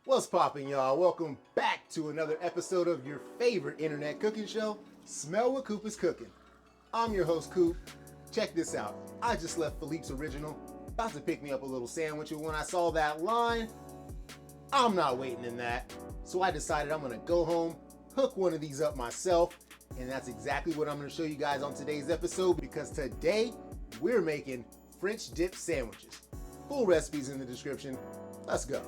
What's poppin', y'all? Welcome back to another episode of your favorite internet cooking show, Smell What Coop is Cooking. I'm your host, Coop. Check this out. I just left Philippe's Original, about to pick me up a little sandwich, and when I saw that line, I'm not waiting in that. So I decided I'm gonna go home, hook one of these up myself, and that's exactly what I'm gonna show you guys on today's episode, because today we're making French dip sandwiches. Full recipes in the description. Let's go.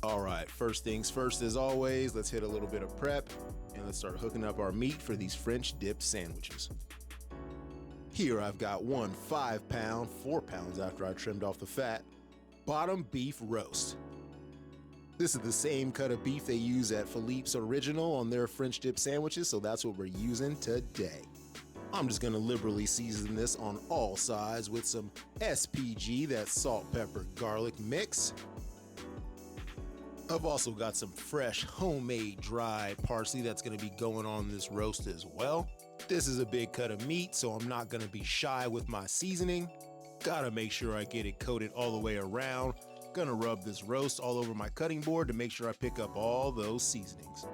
All right, first things first, as always, let's hit a little bit of prep and let's start hooking up our meat for these French dip sandwiches. Here I've got one 5-pound, 4 pounds after I trimmed off the fat, bottom beef roast. This is the same cut of beef they use at Philippe's Original on their French dip sandwiches, so that's what we're using today. I'm just gonna liberally season this on all sides with some SPG, that's salt, pepper, garlic mix. I've also got some fresh homemade dried parsley that's going to be going on this roast as well. This is a big cut of meat, so I'm not going to be shy with my seasoning. Gotta make sure I get it coated all the way around. Gonna rub this roast all over my cutting board to make sure I pick up all those seasonings.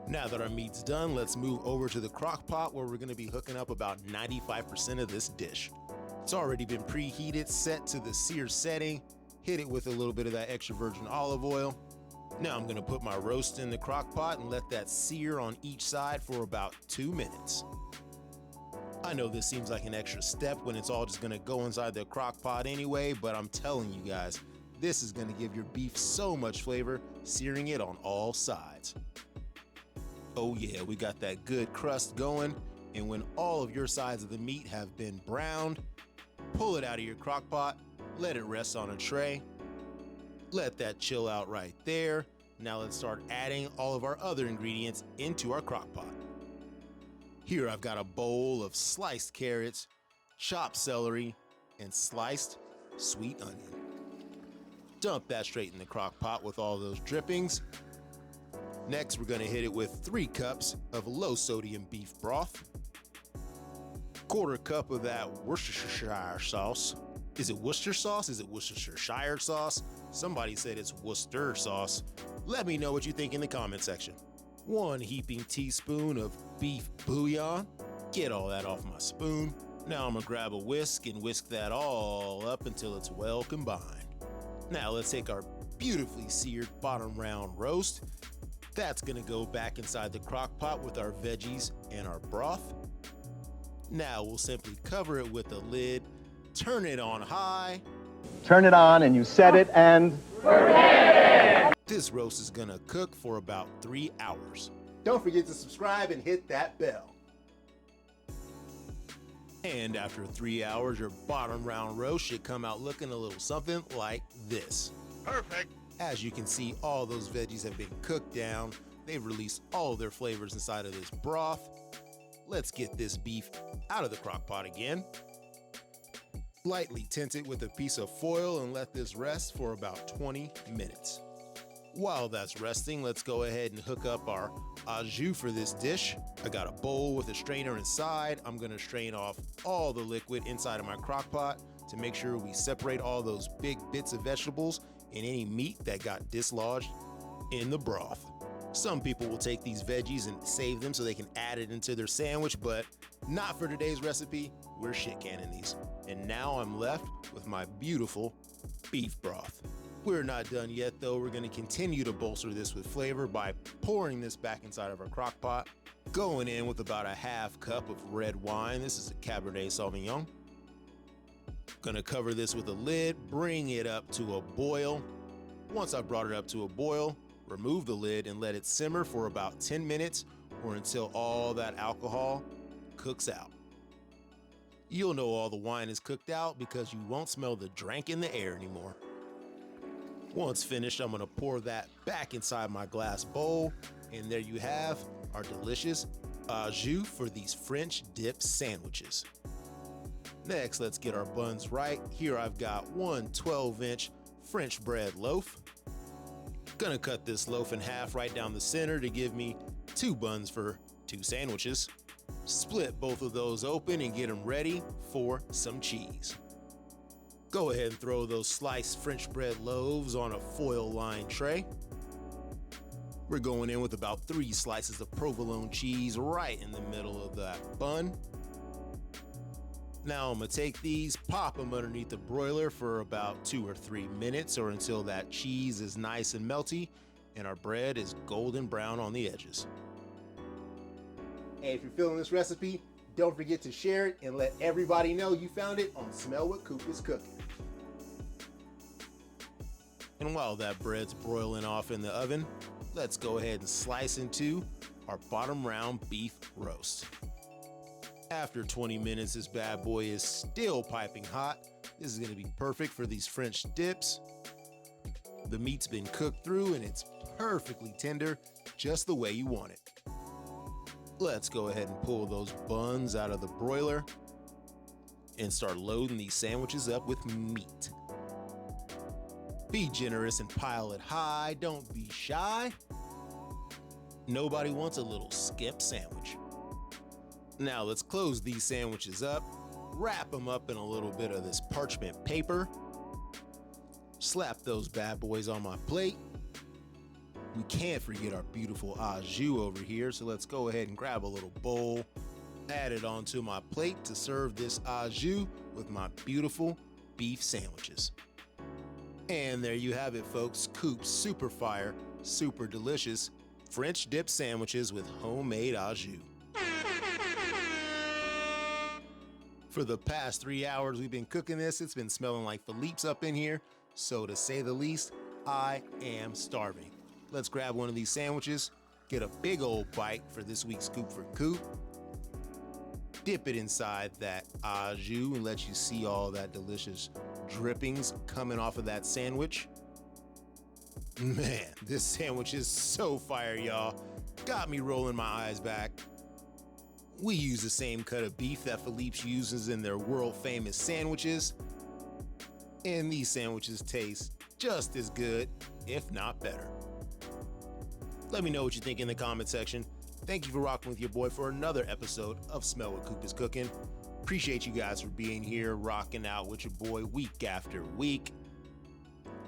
Now that our meat's done, let's move over to the crock pot where we're going to be hooking up about 95% of this dish. It's already been preheated, set to the sear setting. Hit it with a little bit of that extra virgin olive oil. Now I'm gonna put my roast in the crock pot and let that sear on each side for about 2 minutes. I know this seems like an extra step when it's all just gonna go inside the crock pot anyway, but I'm telling you guys, this is gonna give your beef so much flavor, searing it on all sides. Oh yeah, we got that good crust going, and when all of your sides of the meat have been browned, pull it out of your crock pot, let it rest on a tray. Let that chill out right there. Now let's start adding all of our other ingredients into our crock pot. Here I've got a bowl of sliced carrots, chopped celery, and sliced sweet onion. Dump that straight in the crock pot with all those drippings. Next, we're gonna hit it with 3 cups of low sodium beef broth, 1/4 cup of that Worcestershire sauce. Is it Worcester sauce? Is it Worcestershire sauce? Somebody said it's Worcester sauce. Let me know what you think in the comment section. 1 heaping teaspoon of beef bouillon. Get all that off my spoon. Now I'm gonna grab a whisk and whisk that all up until it's well combined. Now let's take our beautifully seared bottom round roast. That's gonna go back inside the crock pot with our veggies and our broth. Now we'll simply cover it with a lid, turn it on high. Turn it on and you set it and... This roast is gonna cook for about 3 hours. Don't forget to subscribe and hit that bell. And after 3 hours, your bottom round roast should come out looking a little something like this. Perfect. As you can see, all those veggies have been cooked down. They've released all of their flavors inside of this broth. Let's get this beef out of the crock pot again. Lightly tint it with a piece of foil and let this rest for about 20 minutes. While that's resting, let's go ahead and hook up our au jus for this dish. I got a bowl with a strainer inside. I'm gonna strain off all the liquid inside of my crock pot to make sure we separate all those big bits of vegetables and any meat that got dislodged in the broth. Some people will take these veggies and save them so they can add it into their sandwich, but not for today's recipe. We're shit canning these. And now I'm left with my beautiful beef broth. We're not done yet though. We're gonna continue to bolster this with flavor by pouring this back inside of our crock pot, going in with about a 1/2 cup of red wine. This is a Cabernet Sauvignon. Gonna cover this with a lid, bring it up to a boil. Once I've brought it up to a boil, remove the lid and let it simmer for about 10 minutes or until all that alcohol cooks out. You'll know all the wine is cooked out because you won't smell the drink in the air anymore. Once finished, I'm gonna pour that back inside my glass bowl, and there you have our delicious au jus for these French dip sandwiches. Next, let's get our buns right. Here I've got one 12-inch French bread loaf. Gonna cut this loaf in half right down the center to give me 2 buns for 2 sandwiches. Split both of those open and get them ready for some cheese. Go ahead and throw those sliced French bread loaves on a foil-lined tray. We're going in with about 3 slices of provolone cheese right in the middle of that bun. Now I'm going to take these, pop them underneath the broiler for about 2 or 3 minutes or until that cheese is nice and melty and our bread is golden brown on the edges. Hey, if you're feeling this recipe, don't forget to share it and let everybody know you found it on Smell What Coop is Cooking. And while that bread's broiling off in the oven, let's go ahead and slice into our bottom round beef roast. After 20 minutes, this bad boy is still piping hot. This is going to be perfect for these French dips. The meat's been cooked through and it's perfectly tender, just the way you want it. Let's go ahead and pull those buns out of the broiler and start loading these sandwiches up with meat. Be generous and pile it high, don't be shy. Nobody wants a little skimp sandwich. Now let's close these sandwiches up, wrap them up in a little bit of this parchment paper, slap those bad boys on my plate. We can't forget our beautiful au jus over here, so let's go ahead and grab a little bowl, add it onto my plate to serve this au jus with my beautiful beef sandwiches. And there you have it, folks. Coop's super fire, super delicious French dip sandwiches with homemade au jus. For the past 3 hours we've been cooking this, it's been smelling like Philippe's up in here, so to say the least, I am starving. Let's grab one of these sandwiches, get a big old bite for this week's Scoop for Coop, dip it inside that au jus and let you see all that delicious drippings coming off of that sandwich. Man, this sandwich is so fire, y'all. Got me rolling my eyes back. We use the same cut of beef that Philippe's uses in their world famous sandwiches. And these sandwiches taste just as good, if not better. Let me know what you think in the comment section. Thank you for rocking with your boy for another episode of Smell What Coop is Cooking. Appreciate you guys for being here, rocking out with your boy week after week.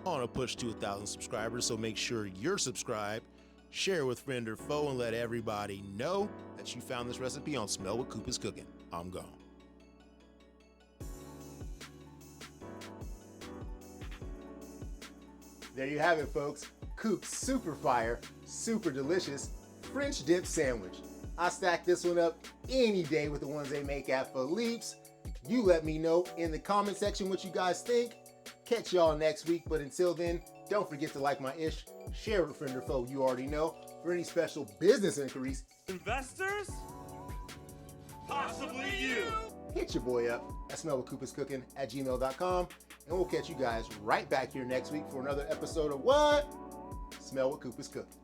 On a push to 1,000 subscribers, so make sure you're subscribed, share with friend or foe, and let everybody know that you found this recipe on Smell What Coop is Cooking. I'm gone. There you have it, folks. Coop's super fire, super delicious French dip sandwich. I stack this one up any day with the ones they make at Philippe's. You let me know in the comment section what you guys think. Catch y'all next week, but until then, don't forget to like my ish, share with friend or foe you already know. For any special business inquiries, investors, possibly you, hit your boy up at smellwhatcoopiscooking@gmail.com, and we'll catch you guys right back here next week for another episode of What? Smell What Coop is Cooking.